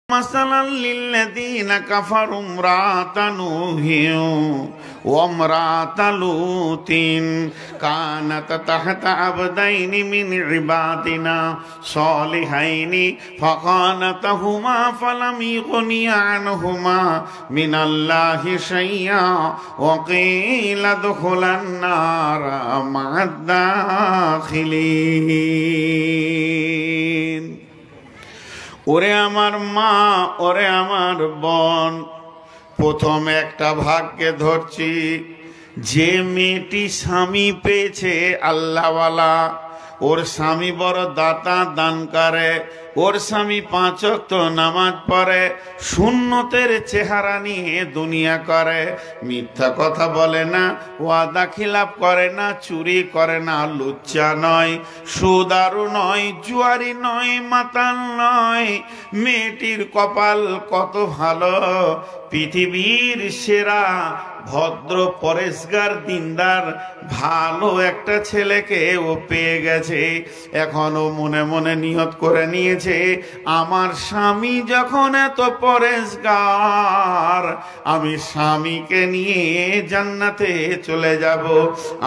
مثلا للذين كفروا امرأة نوح وامرأة لوط كانتا تحت عبدين من عبادنا صالحين فخانتهما فلم يغنيا عنهما من الله شيئا وقيل ادخلا النار مع الداخلين। ওরে আমার মা, ওরে আমার বোন, প্রথম একটা ভাগ্যে ধরছি, যে মেয়েটি স্বামী পেয়েছে আল্লাহওয়ালা, ওর স্বামী বড় দাতা দান করে, ওর স্বামী 5 ওয়াক্ত নামাজ পড়ে, সুন্নতের চেহারা নিয়ে দুনিয়া করে, মিথ্যা কথা বলে না, ওয়াদা খিলাপ করে না, চুরি করে না, লুচ্চা নয়, সুদারু নয়, জুয়ারি নয়, মাতাল নয়। মেয়েটির কপাল কত ভালো, পৃথিবীর সেরা ভদ্র পরেশগার দিনদার ভালো একটা ছেলেকে ও পেয়ে গেছে। এখনো মনে মনে নিয়ত করে নিয়েছে, আমার স্বামী যখন এত পরেশগার, আমি স্বামীকে নিয়ে জান্নাতে চলে যাব।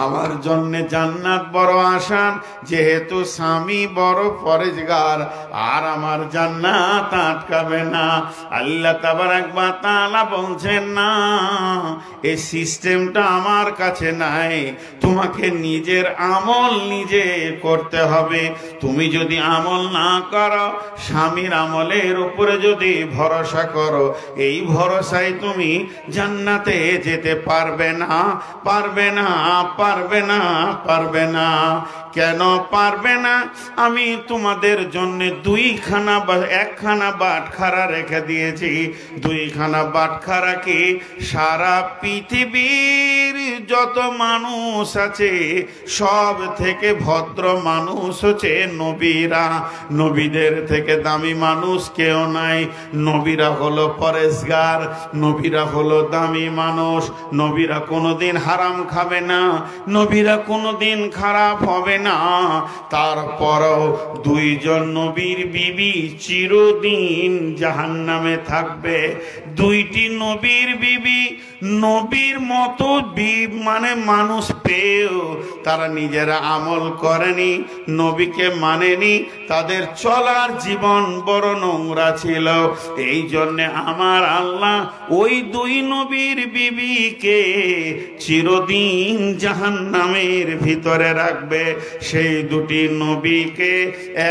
আমার জন্য জান্নাত বড় আসান, যেহেতু স্বামী বড় পরেশগার, আর আমার জান্নাত আটকাবে না। আল্লাহ তাবারাক ওয়া তাআলা বলছেন, না, এই সিস্টেমটা আমার কাছে নাই, তোমাকে নিজের আমল নিজে করতে হবে। তুমি যদি আমল না করো, স্বামীর আমলের উপরে যদি ভরসা করো, এই ভরসায় তুমি জান্নাতে যেতে পারবে না, পারবে না, পারবে না, পারবে না। কেন পারবে না? আমি তোমাদের জন্য একখানা বাটখারা রেখে দিয়েছি। 2খানা বাটখারা কি সারা পৃথিবীর যত মানুষ আছে সব থেকে ভদ্র মানুষ হচ্ছে নবীরা। নবীদের থেকে দামি মানুষ কেউ নাই। নবীরা হলো পরেশগার, নবীরা হলো দামি মানুষ। নবীরা কোনোদিন হারাম খাবে না, নবীরা কোনোদিন খারাপ হবে না। তারপরও 2 জন নবীর বিবি চিরদিন জাহান্নামে থাকবে। 2টি নবীর বিবি নবীর মতো মানে মানুষ পেয়েও তারা নিজেরা আমল করেনি, নবীকে মানেনি, তাদের চলার জীবন বড় নোংরা ছিল। এই জন্যে আমার আল্লাহ ওই 2 নবীর বিবিকে চিরদিন জাহান্নামের ভিতরে রাখবে। সেই 2টি নবীকে,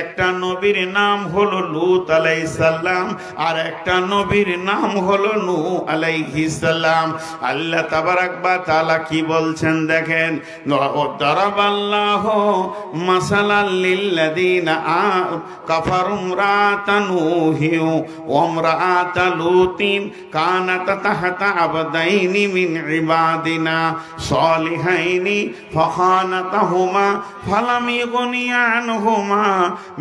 একটা নবীর নাম হলো লূত আলাইহিস সালাম, আর একটা নবীর নাম হলো নূহ আলাইহিস সালাম। আল্লাহ তাবারাক ওয়া তাআলা কি বলছেন দেখেন, দারাবাল্লাহু মাসালাল লিল্লাযিনা কাফারু ইমরাতা নূহি ওয়া ইমরাতা লূতিন কানাতা তাহতা আবদাইনি মিন ইবাদিনা সালিহাইনি ফাখানাতাহুমা ফালাম ইগনিয়া আনহুমা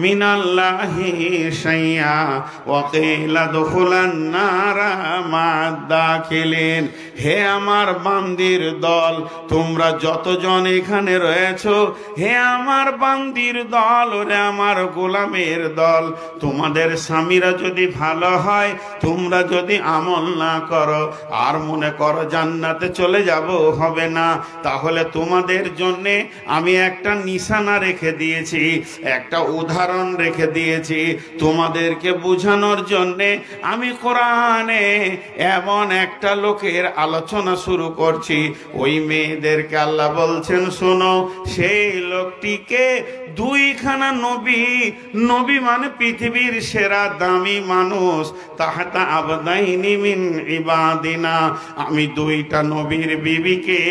মিনাল্লাহি শাইআ ওয়া কিলা দুখুলান নারা মা'আদ দাখিলিন। হে আমার বান্দির দল, তোমরা যতজন এখানে রয়েছো, হে আমার বান্দির দল, ওরে আমার গোলামের দল, তোমাদের স্বামীরা যদি ভালো হয়, তোমরা যদি আমল না করো আর মনে করো জান্নাতে চলে যাব, হবে না, তাহলে তোমাদের জন্যে আমি একটা নিশানা রেখে দিয়েছি, একটা উদাহরণ রেখে দিয়েছি। তোমাদেরকে বোঝানোর জন্যে আমি কোরআনে এমন একটা লোকের আলোচনা শুরু করছি। ওই মেয়েদেরকে আল্লাহ বলছেন, শোনো, সেই লোকটিকে 2খানা নবী মানে পৃথিবীর সেরা দামি মানুষ, তাহাতা আবদাইনি মিন ইবাদিনা, আমি 2টা নবীর বিবিকে,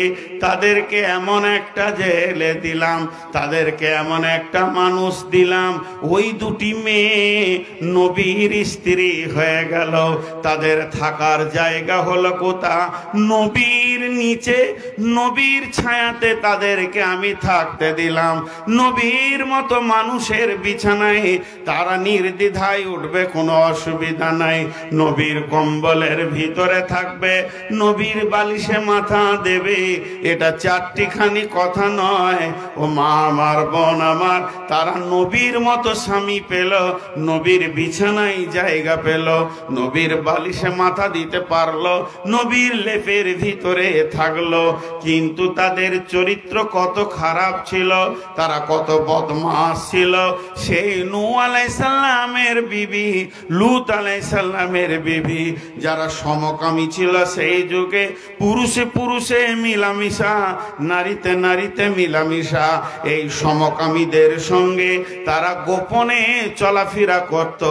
তাদেরকে এমন একটা জেলে দিলাম, তাদেরকে এমন একটা মানুষ দিলাম, ওই 2টি মেয়ে নবীর স্ত্রী হয়ে গেল। তাদের থাকার জায়গা হলো কোথা? নবীর নিচে নবীর ছায়াতে তাদেরকে আমি থাকতে দিলাম। নবীর মতো মানুষের বিছানায় তারা নির্দ্বিধায় উঠবে, কোনো অসুবিধা নাই। নবীর কম্বলের ভিতরে থাকবে, নবীর বালিশে মাথা দেবে। এটা চারটিখানি কথা নয়। ও মা আমার, বোন আমার, তারা নবীর মতো স্বামী পেল, নবীর বিছানায় জায়গা পেল, নবীর বালিশে মাথা দিতে পারলো, নবীর লেপের ভিতরে থাকলো। কিন্তু তাদের চরিত্র কত খারাপ ছিল, তারা কত বদমাশ ছিল। সেই নূহ আলাইহিস সালামের বিবি, লূত আলাইহিস সালামের বিবি, যারা সমকামী ছিল সেই যুগে, পুরুষে পুরুষে মিলামিশা, নারীতে নারীতে মিলামিশা, এই সমকামীদের সঙ্গে তারা গোপনে চলাফেরা করত।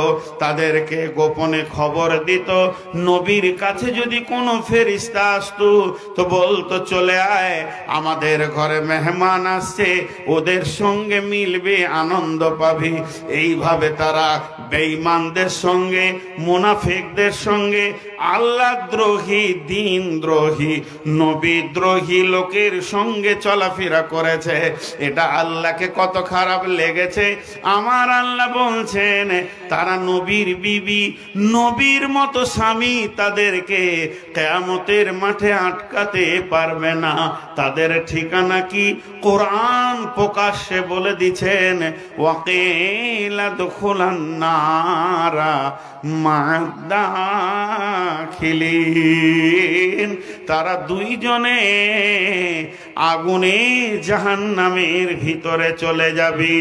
তাদেরকে গোপনে খবর দিত। নবীর কাছে যদি কোনো ফেরেশতা আসতো তো বলতো, চলে আয়, আমাদের ঘরে মেহমান আসছে, ওদের সঙ্গে মিলবে, আনন্দ পাবি। এইভাবে তারা বেঈমানদের সঙ্গে, মুনাফিকদের সঙ্গে, আল্লাহ দ্রোহী, দিন দ্রোহী, নবী দ্রোহী লোকের সঙ্গে চলাফেরা করেছে। এটা আল্লাহকে কত খারাপ লেগেছে। আমার আল্লাহ বলছেন, তারা নবীর বিবি, নবীর মতো স্বামী তাদেরকে কিয়ামতের মাঠে আটকাতে পারবে না। তাদের ঠিকানা কি? কোরআন প্রকাশ্যে বলে দিচ্ছেন, ওয়াকিলা দুখুলান নারা মাদাখিলিন। তারা দুইজনে আগুনে জাহান্নামের ভিতরে চলে যাবে।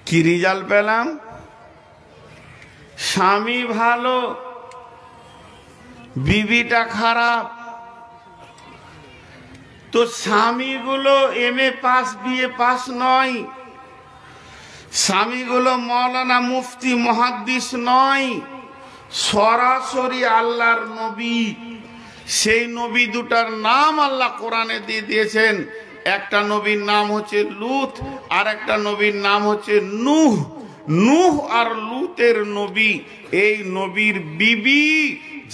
কি রেজাল্ট পেলাম? স্বামী ভালো, বিবিটা খারাপ। তো স্বামীগুলো এমএ পাস, বিএ পাস নয়, স্বামীগুলো মৌলানা, মুফতি, মুহাদ্দিস নয়, সরাসরি আল্লাহর নবী। সেই নবী দুটার নাম আল্লাহ কোরআনে দিয়ে দিয়েছেন। একটা নবীর নাম হচ্ছে লূত, আর একটা নবীর নাম হচ্ছে নূহ। নূহ আর লূতের নবী, এই নবীর বিবি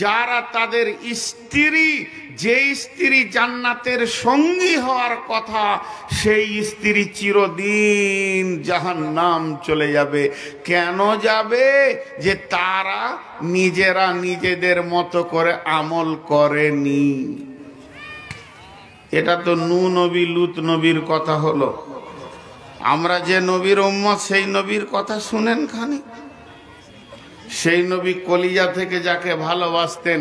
যারা তাদের স্ত্রী, যে স্ত্রী জান্নাতের সঙ্গী হওয়ার কথা, সেই স্ত্রী চিরদিন জাহান্নাম চলে যাবে। কেন যাবে? যে তারা নিজেরা নিজেদের মতো করে আমল করেনি। এটা তো নূহ নবী, লূত নবীর কথা হলো। আমরা যে নবীর উম্মত, সেই নবীর কথা শুনেন খানি। সেই নবী কলিজা থেকে যাকে ভালোবাসতেন,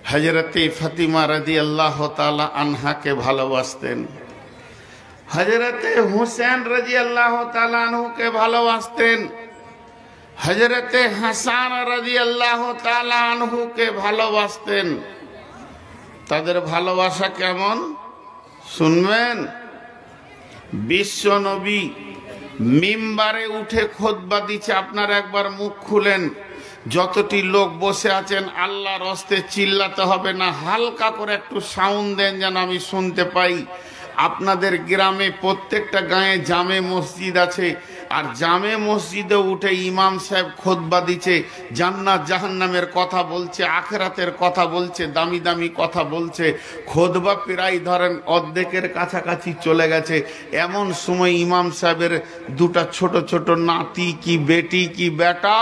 হযরতে ফাতিমা রাদিয়াল্লাহু তাআলা আনহাকে ভালোবাসতেন, হযরতে হুসেন রাদিয়াল্লাহু তাআলা আনহুকে ভালোবাসতেন, হযরতে হাসান রাদিয়াল্লাহু তাআলা আনহুকে ভালোবাসতেন। তাদের ভালোবাসা কেমন শুনবেন? বিশ্ব নবী মিম্বারে উঠে খুতবা দিচ্ছে। আপনারা একবার মুখ খুলেন, যতটি লোক বসে আছেন, আল্লাহর হস্তে চিল্লাতে হবে না, হালকা করে একটু সাউন্ড দেন যেন আমি শুনতে পাই। আপনাদের গ্রামে প্রত্যেকটা গাঁয়ে জামে মসজিদ আছে, আর জামে মসজিদে উঠে ইমাম সাহেব খুতবা দিচ্ছে, জান্নাত জাহান্নামের কথা বলছে, আখিরাতের কথা বলছে, দামি দামি কথা বলছে। খুতবা প্রায় ধরেন অর্ধেকের কাছাকাছি চলে গেছে। এমন সময় ইমাম সাহেবের দুটা ছোট ছোট নাতি কি বেটি কি বেটা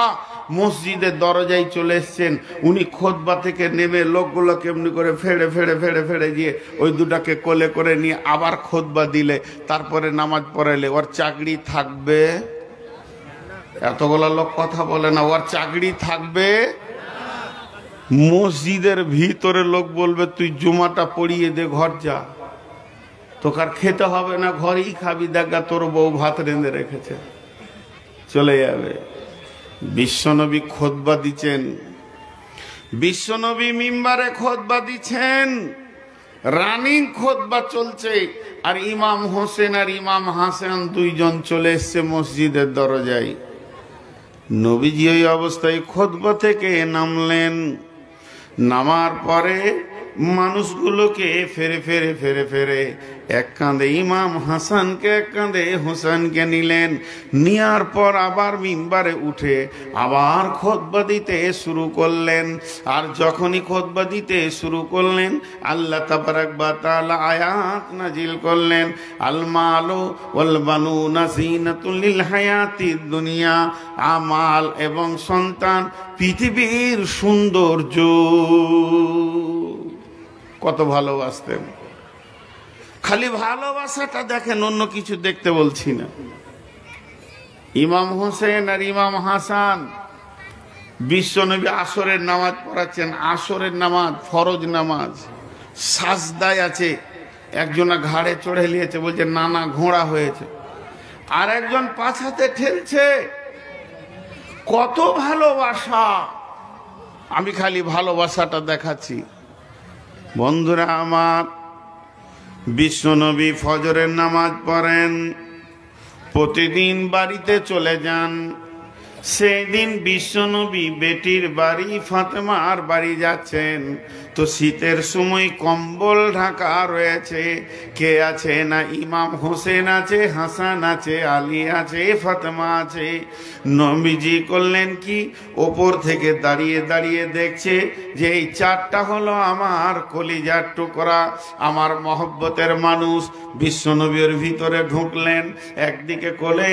মসজিদের দরজায় চলে এসছেন। উনি খুতবা থেকে নেমে লোকগুলো কেমনি করে ফেড়ে ফেড়ে ফেড়ে ফেড়ে গিয়ে ওই দুটাকে কোলে করে নিয়ে আবার খুতবা দিলে, তারপরে নামাজ পড়াইলে। ওর চাকরি থাকবে? এতগুলো লোক কথা বলে না, ওর চাকরি থাকবে? মসজিদের ভিতরে লোক বলবে, তুই জুমাটা পড়িয়ে দে, ঘর যা, তোকে আর খেতে হবে না, ঘরেই খাবি, দেখা তোর বউ ভাত রেঁধে রেখেছে, চলে যাবে। বিশ্বনবী খুতবা দিচ্ছেন, বিশ্বনবী মিম্বারে খুতবা দিচ্ছেন, রানিং খুতবা চলছে, আর ইমাম হোসেন আর ইমাম হাসান দুইজন চলে এসছে মসজিদের দরজায়। নবীজি ওই অবস্থায় খুতবা থেকে নামলেন। নামার পরে মানুষগুলোকে ফেরে ফেরে ফেরে ফেরে এক কাঁধে ইমাম হাসানকে এক কাঁধে হুসেনকে নিলেন। নেওয়ার পর আবার মিম্বারে উঠে আবার খুতবা দিতে শুরু করলেন। আর যখনই খুতবা দিতে শুরু করলেন আল্লাহ তাবারাক ওয়া তাআলা আয়াত নাজিল করলেন, আল মালু ওয়াল বানুনা যিনাতুল লিল হায়াতিদ দুনিয়া, আমাল এবং সন্তান পৃথিবীর সৌন্দর্য। কত ভালোবাসতেন। খালি ভালোবাসাটা দেখেন, অন্য কিছু দেখতে বলছি না। ইমাম হোসেন আর ইমাম হাসান বিশ্বনবী আসরের নামাজ পড়াচ্ছেন। আসরের নামাজ ফরজ নামাজ, সাজদায় আছে। একজনা ঘাড়ে চড়ে নিয়েছে, বলছে নানা ঘোড়া হয়েছে, আর একজন পাছাতে ঠেলছে। কত ভালোবাসা। আমি খালি ভালোবাসাটা দেখাচ্ছি। বন্ধুরা আমার, বিশ্বনবী ফজরের নামাজ পড়েন, প্রতিদিন বাড়িতে চলে যান। সেই দিন বিশ্বনবী বেটির বাড়ি ফাতেমার বাড়ি যাচ্ছেন। তো শীতের সময় কম্বল ঢাকা রয়েছে। কে আছে না ইমাম হোসেন আছে, হাসান আছে, আলী আছে, ফাতেমা আছে। নবীজি করলেন কি, ওপর থেকে দাঁড়িয়ে দাঁড়িয়ে দেখছে যে এই চারটা হলো আমার কলিজার টুকরা, আমার মহব্বতের মানুষ। বিশ্বনবীর ভিতরে ঢুকলেন, একদিকে কোলে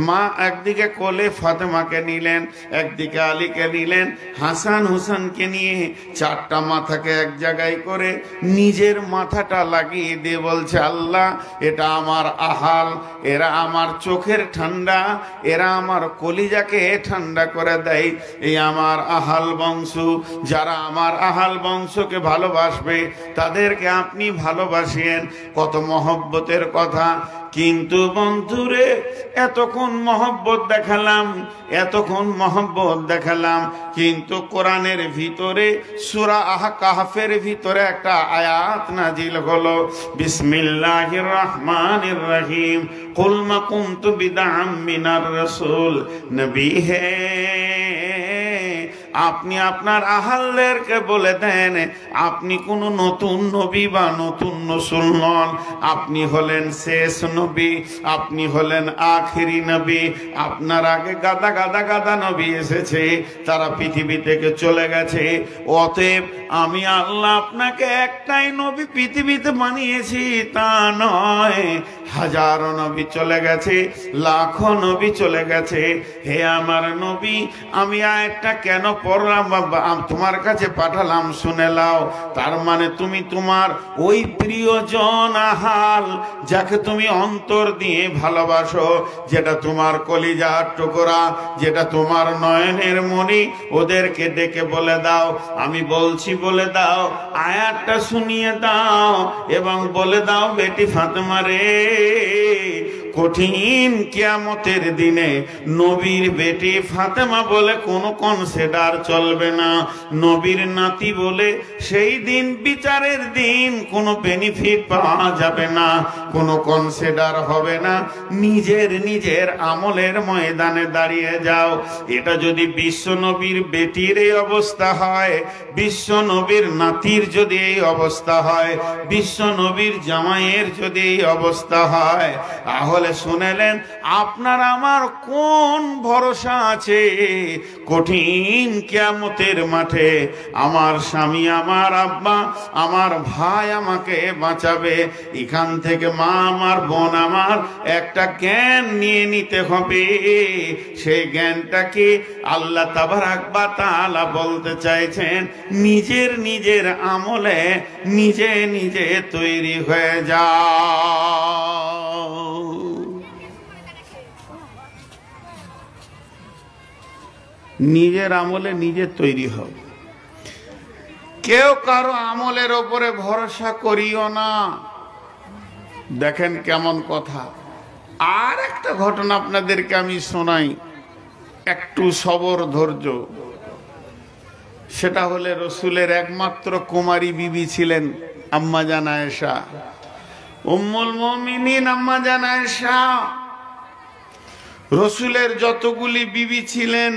মা, একদিকে কোলে ফাতেমাকে নিলেন, একদিকে আলীকে নিলেন, হাসান হুসেনকে নিয়ে চারটা মাথাকে এক জায়গায় করে নিজের মাথাটা লাগিয়ে দিয়ে বলছে, আল্লাহ এটা আমার আহাল, এরা আমার চোখের ঠান্ডা, এরা আমার কলিজাকে ঠান্ডা করে দেয়। এই আমার আহাল বংশ, যারা আমার আহাল বংশকে ভালোবাসবে তাদেরকে আপনি ভালোবাসেন। কত মহব্বতের কথা। কিন্তু বন্ধুরে, এতক্ষণ মহব্বত দেখালাম, এতক্ষণ মহব্বত দেখালাম, কিন্তু কোরআনের ভিতরে সূরা কাহফের ভিতরে একটা আয়াত নাজিল হলো, বিসমিল্লাহির রহমানির রহিম, কুল মা কুনতু বিদআম মিনার রাসূল। নবী হে, আপনি আপনার আহালদেরকে বলে দেন আপনি কোন নতুন নবী বা নতুন রাসূল নন। আপনি হলেন শেষ নবী, আপনি হলেন আখেরি নবী। আপনার আগে গাদা গাদা গাদা নবী এসেছে, তারা পৃথিবী থেকে চলে গেছে। অতএব আমি আল্লাহ আপনাকে একটাই নবী পৃথিবীতে বানিয়েছি তা নয়, হাজারো নবী চলে গেছে, লাখো নবী চলে গেছে। হে আমার নবী, আমি আয়াতটা কেন পড়লাম তোমার কাছে পাঠালাম শুনে নাও। তার মানে তুমি তোমার ওই প্রিয়জন আহাল, যাকে তুমি অন্তর দিয়ে ভালোবাসো, যেটা তোমার কলিজার টুকরা, যেটা তোমার নয়নের মণি, ওদেরকে ডেকে বলে দাও, আমি বলছি বলে দাও, আয়াতটা শুনিয়ে দাও এবং বলে দাও, বেটি ফাতেমা রে, কঠিন কিয়ামতের দিনে নবীর বেটি ফাতেমা বলে কোনো কনসিডার চলবে না, নবীর নাতি বলে সেই দিন বিচারের দিন কোনো বেনিফিট পাওয়া যাবে না, কোনো কনসিডার হবে না। নিজের নিজের আমলের ময়দানে দাঁড়িয়ে যাও। এটা যদি বিশ্ব নবীর বেটির এই অবস্থা হয়, বিশ্ব নবীর নাতির যদি এই অবস্থা হয়, বিশ্ব নবীর জামাইয়ের যদি এই অবস্থা হয়, তাহলে শুনেলেন আপনার আমার কোন ভরসা আছে কঠিন কিয়ামতের মাঠে? আমার স্বামী, আমার আব্বা, আমার ভাই আমাকে বাঁচাবে। এখান থেকে মা আমার, বোন আমার, একটা জ্ঞান নিয়ে নিতে হবে। সেই জ্ঞানটাকে আল্লাহ তাবারাক ওয়া তাআলা বলতে চাইছেন, নিজের নিজের আমলে নিজে নিজে তৈরি হয়ে যাও। নিজের আমলে নিজে তৈরি হও। কেউ কারো আমলের ওপরে ভরসা করিও না। দেখেন কেমন কথা। আর একটা ঘটনা আপনাদেরকে আমি শোনাই, একটু সবর ধৈর্য। সেটা হলে রসুলের একমাত্র কুমারী বিবি ছিলেন আম্মা জান আয়েশা, উম্মুল মুমিনিন আম্মা জান আয়েশা। রসুলের যতগুলি বিবি ছিলেন,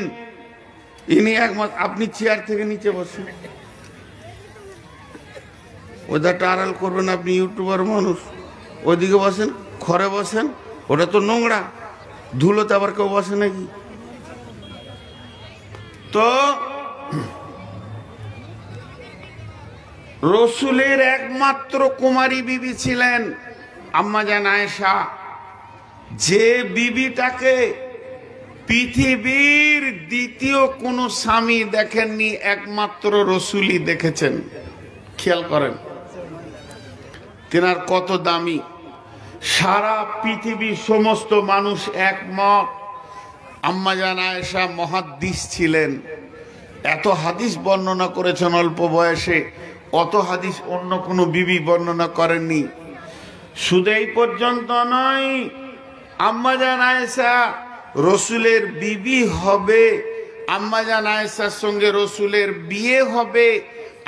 ইনি একমাত্র। আপনি চেয়ার থেকে নিচে বসুন। ওইটা আড়াল করবেন আপনি, ইউটিউবার মানুষ। ওইদিকে বসেন, ঘরে বসেন, ওটা তো নোংরা, ধুলোতে আবার কেউ বসে নাকি? তো রসুলের একমাত্র কুমারী বিবি ছিলেন আম্মা জান আয়েশা, যে বিবিটাকে পৃথিবীর দ্বিতীয় কোনো স্বামী দেখেননি, একমাত্র রসুলই দেখেছেন। খেয়াল করেন তেনার কত দামি। সারা পৃথিবীর সমস্ত মানুষ একমত, আম্মা জান আয়েশা মুহাদ্দিস ছিলেন। এত হাদিস বর্ণনা করেছেন অল্প বয়সে, অত হাদিস অন্য কোনো বিবি বর্ণনা করেননি। শুধু এই পর্যন্ত নয়, আম্মা জান আয়েশা রসুলের বিবি হবে, আম্মা জান আয়েশার সঙ্গে রসুলের বিয়ে হবে,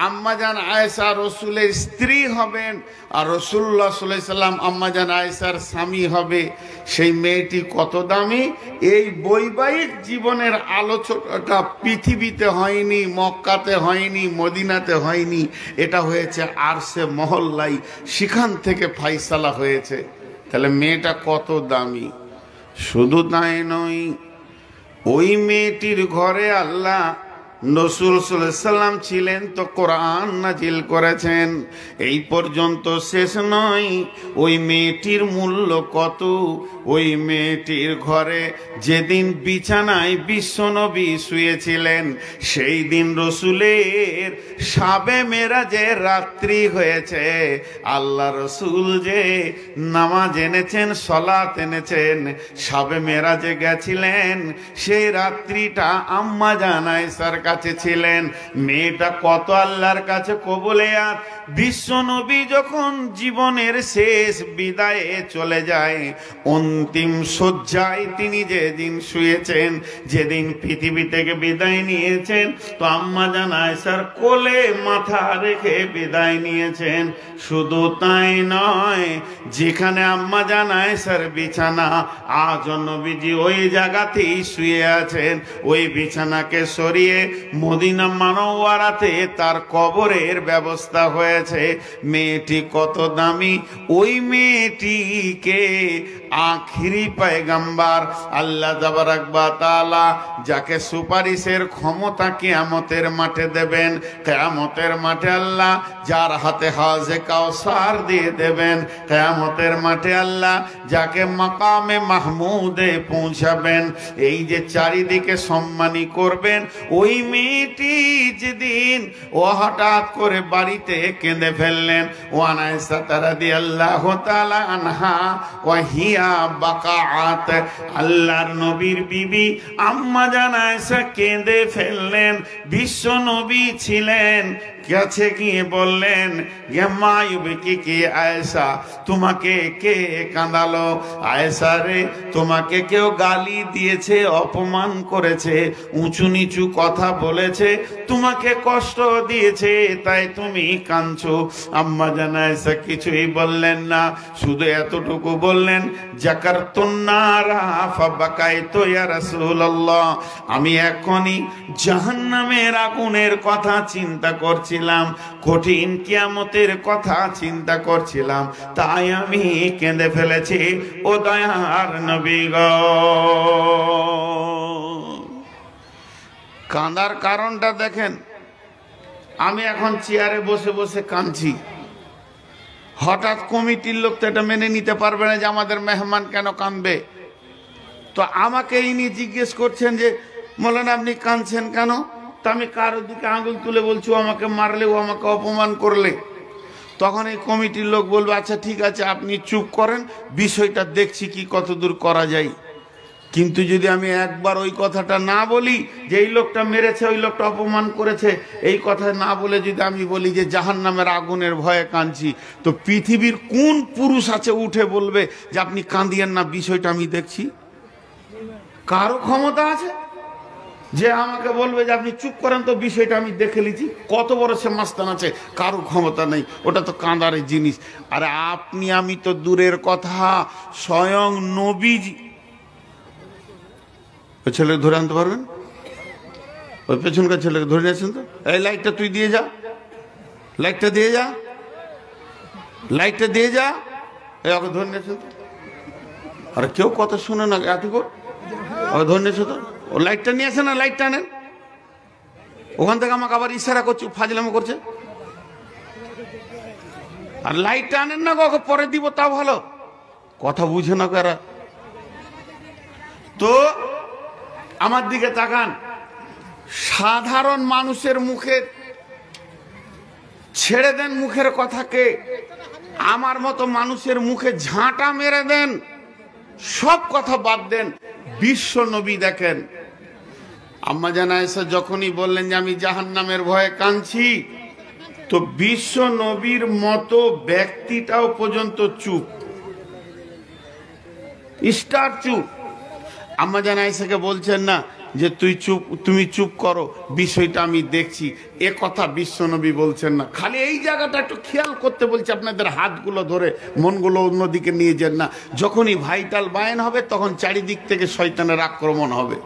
আম্মা জান আয়েশা রসুলের স্ত্রী হবেন, আর রসুল্লাহ সাল্লাল্লাহু আলাইহি সাল্লাম আম্মা জান আয়েশার স্বামী হবে। সেই মেয়েটি কত দামি! এই বৈবাহিক জীবনের আলোচনাটা পৃথিবীতে হয়নি, মক্কাতে হয়নি, মদিনাতে হয়নি, এটা হয়েছে আরশে মহল্লায়, সেখান থেকে ফাইসালা হয়েছে। তাহলে মেয়েটা কত দামি! শুধু তাই নয়, ওই মেয়েটির ঘরে আল্লাহ রাসূল সাল্লাল্লাহু আলাইহি সাল্লাম ছিলেন, তো কোরআন নাজিল করেছেন। এই পর্যন্ত শেষ নয়, ওই মেয়েটির মূল্য কত! ওই মেয়েটির ঘরে যেদিন বিছানায় বিশ্বনবী শুয়েছিলেন, সেই দিন রসুলের শাবে মেরাজের রাত্রি হয়েছে। আল্লাহ রসুল যে নামাজ এনেছেন, সলাত এনেছেন, শাবে মেরাজে গেছিলেন, সেই রাত্রিটা আম্মা জান আয়েশার কাছে ছিলেন। মেয়েটা কত আল্লাহর কাছে কবুলিয়াত! বিশ্ব নবী যখন জীবনের শেষ বিদায়ে চলে যায়, অন্তিম শয্যায় তিনি যেদিন শুয়েছেন, যেদিন পৃথিবী থেকে বিদায় নিয়েছেন, তো আম্মা জান আয়েশার কোলে মাথা রেখে বিদায় নিয়েছেন। শুধু তাই নয়, যেখানে আম্মা জান আয়েশার বিছানা, আজ নবীজি ওই জায়গাতেই শুয়ে আছেন। ওই বিছানাকে সরিয়ে মদিনা মানওয়ারাতে তার কবরের ব্যবস্থা হয়েছে। মেয়েটি কত দামি! ওই মেয়েটিকে আখিরি পয়গম্বর আল্লাহ তাবারক ওয়া তাআলা যাকে সুপারিশের ক্ষমতা কিয়ামতের মাঠে দেবেন, কিয়ামতের মাঠে আল্লাহ যার হাতে হাউজে কাউসার দিয়ে দেবেন, কিয়ামতের মাঠে আল্লাহ যাকে মাকামে মাহমুদে পৌঁছাবেন, এই যে চারিদিকে সম্মানী করবেন, ওই মেয়েটি যেদিন ও হঠাৎ করে বাড়িতে কেঁদে ফেললেন, ওয়ান আয়েশা রাদিয়াল্লাহু তাআলা আনহা ওয়া হিয়া বাকাআত, আল্লাহর নবীর বিবি আম্মা জান আয়েশা কেঁদে ফেললেন। বিশ্ব নবী ছিলেন, কাছে গিয়ে বললেন, মা ইউবিকি কি আয়েশা, তোমাকে কে কাঁদালো? আয়েশা রে, তোমাকে কেউ গালি দিয়েছে, অপমান করেছে, উঁচু নিচু কথা বলেছে, তোমাকে কষ্ট দিয়েছে, তাই তুমি কাঁদছো। আম্মা জান আয়েশা কিছুই বললেন না, শুধু এতটুকু বললেন, জাকারতুন নারা ফাবাকাইতু ইয়া রাসূলুল্লাহ, আমি এখনই জাহান্নামের আগুনের কথা চিন্তা করছিলাম, কঠিন কিয়ামতের কথা চিন্তা করছিলাম, তাই আমি কেঁদে ফেলেছি। ও দয়ার নবী গো! কাঁদার কারণটা দেখেন। আমি এখন চেয়ারে বসে বসে কাঁদছি, হঠাৎ কমিটির লোক তো এটা মেনে নিতে পারবে না যে আমাদের মেহমান কেন কাঁদবে। তো আমাকে ইনি জিজ্ঞেস করছেন যে মৌলানা আপনি কাঁদছেন কেন? তা আমি কারোর দিকে আঙুল তুলে বলছি, ও আমাকে মারলে, ও আমাকে অপমান করলে, তখন এই কমিটির লোক বলবে আচ্ছা ঠিক আছে আপনি চুপ করেন, বিষয়টা দেখছি কি কতদূর করা যায়। কিন্তু যদি আমি একবার ওই কথাটা না বলি যে এই লোকটা মেরেছে, ওই লোকটা অপমান করেছে, এই কথা না বলে যদি আমি বলি যে জাহান্নামের আগুনের ভয়ে কাঁদছি, তো পৃথিবীর কোন পুরুষ আছে উঠে বলবে যে আপনি কাঁদিয়েন না, বিষয়টা আমি দেখছি? কারো ক্ষমতা আছে যে আমাকে বলবে যে আপনি চুপ করেন, তো বিষয়টা আমি দেখে লিছি? কত বড় সে মাস্তান আছে? কারো ক্ষমতা নেই, ওটা তো কাঁদারের জিনিস। আর আপনি আমি তো দূরের কথা, স্বয়ং নবীজি। ওই ছেলেকে ধরে আনতে পারবেন? ওই পেছনকার ছেলেকে ধরে নিয়েছেন তো? এই লাইটটা তুই দিয়ে যা, লাইটটা দিয়ে যা। লাইটটা দিয়ে যা, ওকে ধরে নিয়েছে তো। আর কেউ কথা শুনে না, এত করে ওকে ধরে নিয়েছে তো। ও লাইটটা নিয়ে আসে না, লাইটটা আনেন। ওখান থেকে আমাকে আবার ইশারা করছে, ফাজলামো করছে। আর লাইটটা আনেন না, ওকে পরে দিব, তা ভালো। কথা বুঝে না কারা। তো আমার দিকে তাকান, সাধারণ মানুষের মুখে ছেড়ে দেন মুখের কথাকে, আমার মতো মানুষের মুখে ঝাঁটা মেরে দেন, সব কথা বাদ দেন। বিশ্ব নবী দেখেন, আম্মা জান আয়েশা যখনই বললেন যে আমি জাহান্নামের ভয়ে কাঁদছি, তো বিশ্ব নবীর মতো ব্যক্তিটাও পর্যন্ত চুপ, স্টার চুপ। আম্মা জান আয়েশাকে বলছেন না যে তুমি চুপ করো, বিষয়টা আমি দেখছি, এ কথা বিশ্বনবী বলছেন না। খালি এই জায়গাটা একটু খেয়াল করতে বলছে, আপনাদের হাতগুলো ধরে মনগুলো অন্যদিকে নিয়ে যান না। যখনই ভাইটাল বায়ান হবে তখন চারিদিক থেকে শয়তানের আক্রমণ হবে।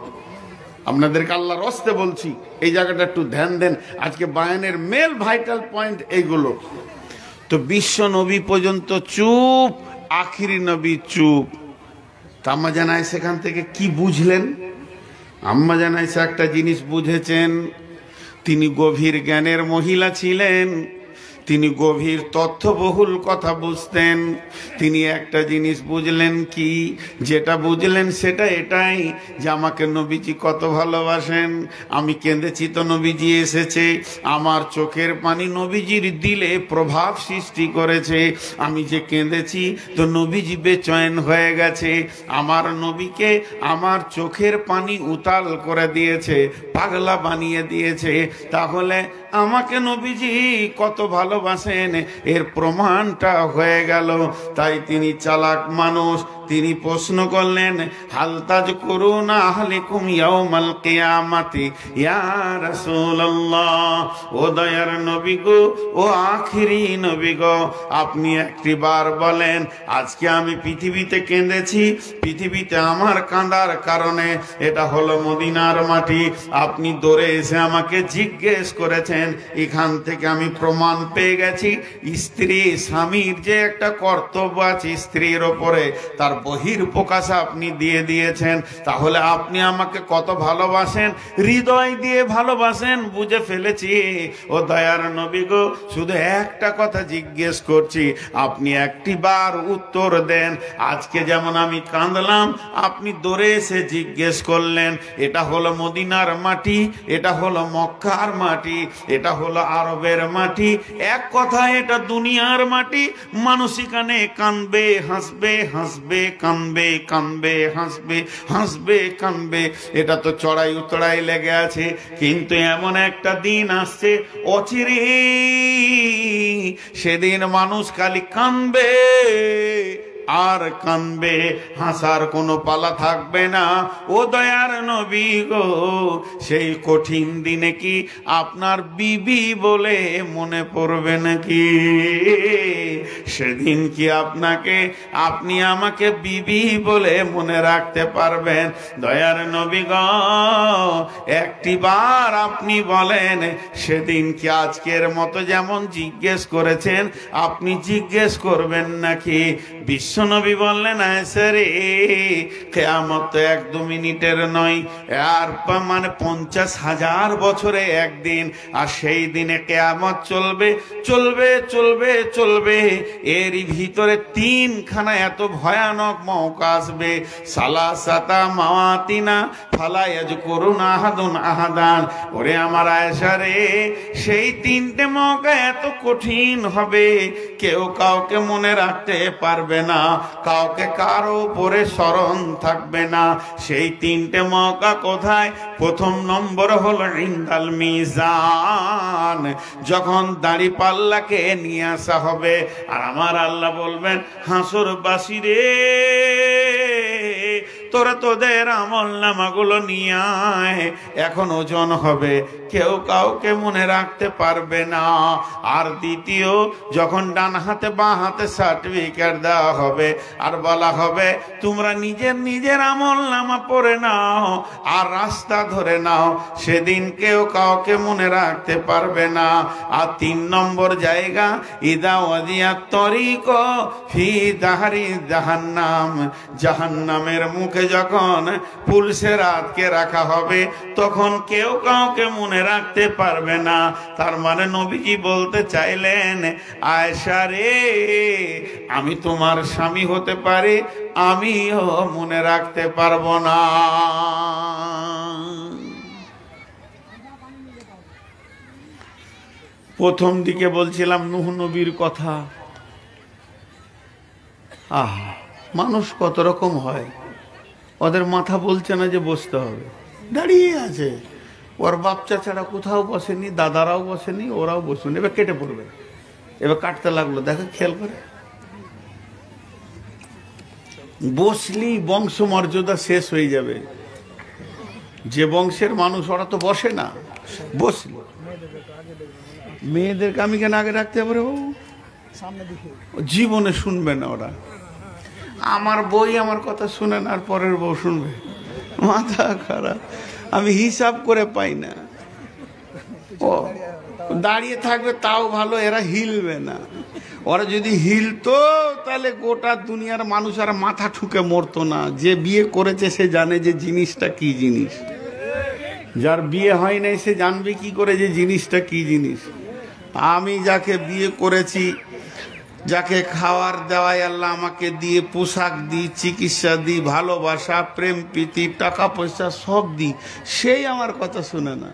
আপনাদেরকে আল্লাহর হস্তে বলছি, এই জায়গাটা একটু ধ্যান দেন। আজকে বায়ানের মেল ভাইটাল পয়েন্ট এইগুলো। তো বিশ্ব নবী পর্যন্ত চুপ, আখিরি নবী চুপ। তা আম্মা জান আয়েশা সেখান থেকে কি বুঝলেন? আম্মা জান আয়েশা একটা জিনিস বুঝেছেন, তিনি গভীর জ্ঞানের মহিলা ছিলেন, তিনি গভীর তথ্যবহুল কথা বুঝতেন। তিনি একটা জিনিস বুঝলেন, কি যেটা বুঝলেন সেটা এটাই যে আমাকে নবীজি কত ভালোবাসেন। আমি কেঁদেছি তো নবীজি এসেছে, আমার চোখের পানি নবীজির দিলে প্রভাব সৃষ্টি করেছে। আমি যে কেঁদেছি তো নবীজি বেচৈন হয়ে গেছে, আমার নবীকে আমার চোখের পানি উতাল করে দিয়েছে, পাগলা বানিয়ে দিয়েছে। তাহলে আমাকে নবীজি কত ভালোবাসেন এর প্রমাণটা হয়ে গেল। তাই তিনি চালাক মানুষ, তিনি প্রশ্ন করলেন, হাল তাযকুরুনা আহলিকুম ইয়াউমাল কিয়ামাতি ইয়া রাসূলুল্লাহ। ও দয়ার নবী গো, ও আখিরি নবী গো, আপনি একটিবার বলেন, আজকে আমি পৃথিবীতে কেঁদেছি, পৃথিবীতে আমার কাঁদার কারণে এটা হলো মদিনার মাটি। আপনি দৌড়ে এসে আমাকে জিজ্ঞেস করেছেন, এখান থেকে আমি প্রমাণ পেয়ে গেছি স্ত্রী স্বামীর যে একটা কর্তব্য আছে স্ত্রীর ওপরে, তার বহির প্রকাশ আপনি দিয়ে দিয়েছেন। তাহলে আপনি আমাকে কত ভালোবাসেন, হৃদয় দিয়ে ভালোবাসেন, বুঝে ফেলেছি। ও দয়ার নবী গো, শুধু একটা কথা জিজ্ঞেস করছি, আপনি একটি বার উত্তর দেন। আজকে যেমন আমি কাঁদলাম, আপনি দৌড়ে এসে জিজ্ঞেস করলেন, এটা হলো মদিনার মাটি, এটা হলো মক্কার মাটি, এটা হলো আরবের মাটি, এক কথা এটা দুনিয়ার মাটি। মানুষ এখানে কানবে, হাসবে, হাসবে, কানবে, কানবে, হাসবে, হাসবে, কানবে, এটা তো চড়াই উতড়াই লেগে আছে। কিন্তু এমন একটা দিন আসছে অচিরে, সেদিন মানুষ খালি কানবে আর কানবে, হাসার কোনো পালা থাকবে না। ও দয়ার নবী গো, সেই কঠিন দিনে কি আপনার বিবি বলে মনে পড়বে নাকি? সেদিন কি আপনি আমাকে বিবি বলে মনে রাখতে পারবেন? দয়ার নবী গো, একটি বার আপনি বলেন, সেদিন কি আজকের মতো যেমন জিজ্ঞেস করেছেন আপনি জিজ্ঞেস করবেন নাকি? বিশ্বনবী বললেন, আয়েশা রে, কিয়ামত তো 1-2 মিনিটের নয়, আর মানে 50,000 বছরে একদিন। আর সেই দিনে কিয়ামত চলবে, চলবে, চলবে, চলবে। এর ভিতরে 3খানা এত ভয়ানক মৌকা আসবে, সালাসাতা মাওয়াতিনা ফালা ইয়াযকুরুনা আহাদুন আহাদান। ওরে আমার আয়েশা রে, সেই 3টে মৌকা এত কঠিন হবে, কেউ কাউকে মনে রাখতে পারবে না, কাউকে কারো উপরে স্মরণ থাকবে না। সেই 3টে মৌকা কোথায়? প্রথম নম্বর হলো ইনদাল মিজান, যখন দাড়ি পাল্লাকে নিয়ে আসা হবে, আর আমার আল্লাহ বলবেন, হাসরবাসী রে, তোরা তোদের আমল নামাগুলো নিয়ে আয়, এখন ওজন হবে, কেউ কাউকে মনে রাখতে পারবে না। আর দ্বিতীয়, যখন ডান হাতে বাঁ হাতে সার্টিফিকেট দেওয়া হবে আর বলা হবে তোমরা নিজের নিজের আমল নামা পড়ে নাও আর রাস্তা ধরে নাও, সেদিন কেউ কাউকে মনে রাখতে পারবে না। আর 3 নম্বর জায়গা, ইদা ওয়াদিয়া তরিক ফি দাহারি জাহান্নাম, জাহান্নামের মুখে যখন পুলিশের আটকে রাখা হবে তখন কেউ কাউকে মনে রাখতে পারবে না। তার মানে নবীজি বলতে চাইলেন, আয়েশা রে, আমি তোমার স্বামী হতে পারি, আমিও মনে রাখতে পারবো না। প্রথম দিকে বলছিলাম নূহ নবীর কথা। মানুষ কত রকম হয়, ওদের মাথা বলছে না যে বসতে হবে, দাঁড়িয়ে আছে। ওর বাচ্চা ছাড়া কোথাও বসেনি, দাদারাও বসেনি, ওরাও বসেনি। এবার কেটে পড়বে, এবার কাটতে লাগলো, দেখো খেয়াল করে। বসলি বংশ মর্যাদা শেষ হয়ে যাবে। যে বংশের মানুষ ওরা তো বসে না, বসল। মেয়েদেরকে আমি কেন আগে রাখতে পারে বাবু? জীবনে শুনবে না ওরা। আমার বই আমার কথা শুনে না, আর পরের বউ শুনবে, মাথা খারাপ। আমি হিসাব করে পাই না। ও দাঁড়িয়ে থাকবে তাও ভালো, এরা হিলবে না। ওরা যদি হিলতো তাহলে গোটা দুনিয়ার মানুষ আর মাথা ঠুকে মরতো না। যে বিয়ে করেছে সে জানে যে জিনিসটা কি জিনিস, যার বিয়ে হয় নাই সে জানবে কি করে যে জিনিসটা কি জিনিস। আমি যাকে বিয়ে করেছি, যাকে খাওয়ার দেওয়ায় আল্লাহ আমাকে দিয়ে, পোশাক দিই, চিকিৎসা দিই, ভালোবাসা, প্রেম প্রীতি, টাকা পয়সা সব দিই, সেই আমার কথা শুনে না।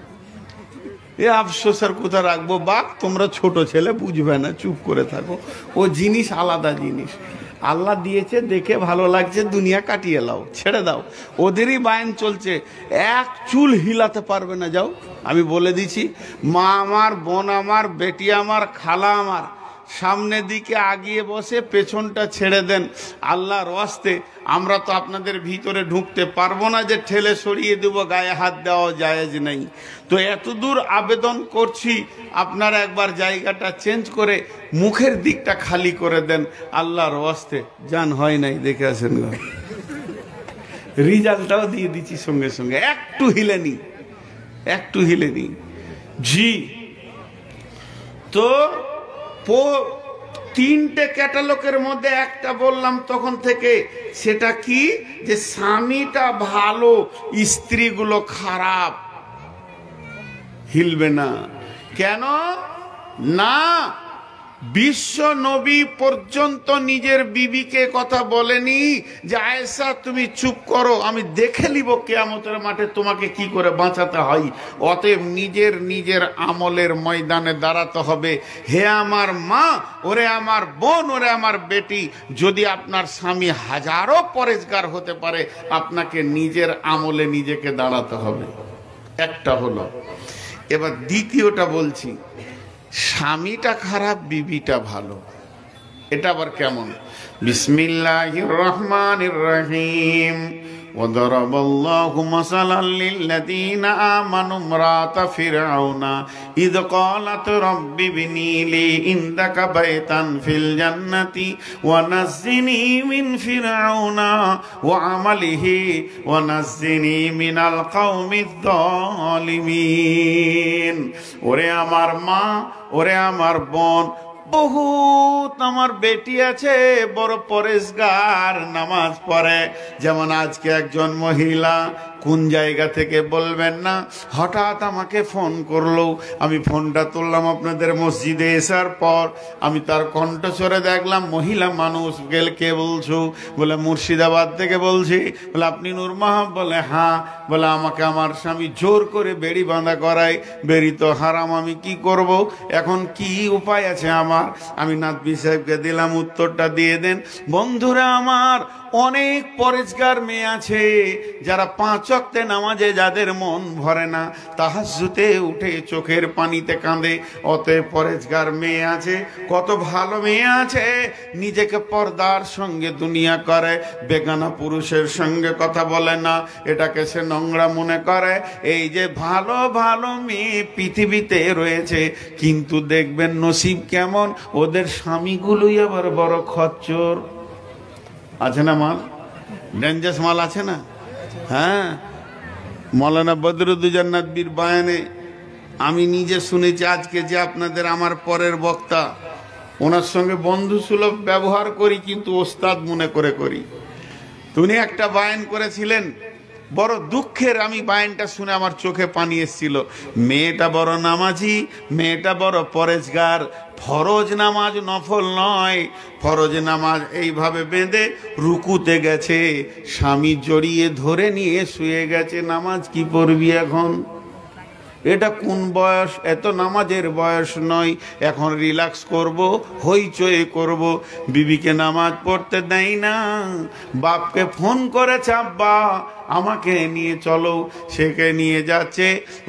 এ আফসোস আর কোথা রাখবো? বাপ, তোমরা ছোট ছেলে, বুঝবে না, চুপ করে থাকো। ও জিনিস আলাদা জিনিস। আল্লাহ দিয়েছে, দেখে ভালো লাগছে, দুনিয়া কাটিয়ে লাও, ছেড়ে দাও। ওদেরই বায়ন চলছে, এক চুল হিলাতে পারবে না। যাও, আমি বলে দিছি, মা আমার, বোন আমার, বেটি আমার, খালা আমার, সামনের দিকে আগিয়ে বসে, পেছনটা ছেড়ে দেন। আল্লাহর ওয়াস্তে আমরা তো আপনাদের ভিতরে ঢুকতে পারবো না যে ঠেলে সরিয়ে দেবো, গায়ে হাত দেওয়া জায়েজ নেই। তো এত দূর আবেদন করছি, আপনারা একবার জায়গাটা চেঞ্জ করে মুখের দিকটা খালি করে দেন। আল্লাহর ওয়াস্তে জান হয় নাই, দেখে আসেন, রিজাল্টটাও দিয়ে দিচ্ছি সঙ্গে সঙ্গে। একটু হিলেনি, একটু হিলেনি। জি, তো 3টে ক্যাটালগের মধ্যে একটা বললাম তখন থেকে, সেটা কি? যে স্বামীটা ভালো, স্ত্রীগুলো খারাপ। হিলবে না কেন? না, বিশ্ব নবী পর্যন্ত নিজের বিবিকে কথা বলেনি যে আয়েশা তুমি চুপ করো, আমি দেখে নিব কিয়ামতের মাঠে তোমাকে কি করে বাঁচাতে হয়। অতএব নিজের নিজের আমলের ময়দানে দাঁড়াতে হবে। হে আমার মা, ওরে আমার বোন, ওরে আমার বেটি, যদি আপনার স্বামী হাজারো পরেজগার হতে পারে, আপনাকে নিজের আমলে নিজেকে দাঁড়াতে হবে। একটা হলো। এবার দ্বিতীয়টা বলছি, স্বামীটা খারাপ, বিবিটা ভালো। এটা আবার কেমন? বিসমিল্লাহির রহমানির রহিম। وضرب الله مثلا للذين آمنوا امرأة فرعون إذ قالت رب ابن لي عندك بيتا في الجنة ونجني من فرعون وعمله ونجني من القوم الظالمين। ওরে আমার মা, ওরে আমার বোন, বহুত আমার বেটি আছে বড় পরেশগার, নামাজ পড়ে। যেমন আজকে একজন মহিলা, কোন জায়গা থেকে বলবেন না, হঠাৎ আমাকে ফোন করলো। আমি ফোনটা তুললাম আপনাদের মসজিদে এসার পর। আমি তার কণ্ঠস্বরে দেখলাম মহিলা মানুষ। গেল, কে বলছো? বলে মুর্শিদাবাদ থেকে বলছি। বলে আপনি নূর মাহব? বলে হ্যাঁ। বলে আমাকে আমার স্বামী জোর করে বেড়ি বাঁধা করায়। বেড়ি তো হারাম, আমি কি করব? এখন কি উপায় আছে আমার? আমি নাদবি সাহেবকে দিলাম, উত্তরটা দিয়ে দেন। বন্ধুরা আমার, অনেক পরেজগার মেয়ে আছে যারা 5 ওয়াক্তে নামাজে যাদের মন ভরে না, তাহাজ্জুদে উঠে চোখের পানিতে কাঁদে। অতএব পরেজগার মেয়ে আছে, কত ভালো মেয়ে আছে, নিজেকে পর্দার সঙ্গে দুনিয়া করে, বেগানা পুরুষের সঙ্গে কথা বলে না, এটাকে সে নোংরা মনে করে। এই যে ভালো ভালো মেয়ে পৃথিবীতে রয়েছে, কিন্তু দেখবেন নসিব কেমন, ওদের স্বামীগুলোই আবার বড় খচ্চর। আছে না মাল, ডেঞ্জাস মাল আছে না? হ্যাঁ, মৌলানা বদরুদ্দোজান্নাত বীর বায়ানে আমি নিজে শুনেছি। আজকে যে আপনাদের আমার পরের বক্তা, ওনার সঙ্গে বন্ধু সুলভ ব্যবহার করি, কিন্তু ওস্তাদ মনে করে করি। উনি একটা বায়ান করেছিলেন, বড় দুঃখের, আমি বায়ানটা শুনে আমার চোখে পানি এসেছিল। মেয়েটা বড় নামাজি, মেয়েটা বড় পরেজগার, ফরজ নামাজ নফল নয়, ফরজ নামাজ এইভাবে বেঁধে রুকুতে গেছে, স্বামী জড়িয়ে ধরে নিয়ে শুয়ে গেছে। নামাজ কি পড়বি এখন? এটা কোন বয়স? এত নামাজের বয়স নয়, এখন রিল্যাক্স করব, হইচই করব। বিবিকে নামাজ পড়তে দেয় না, বাপকে ফোন করেছে, আব্বা আমাকে নিয়ে চলো, সেকে নিয়ে যাচ্ছে।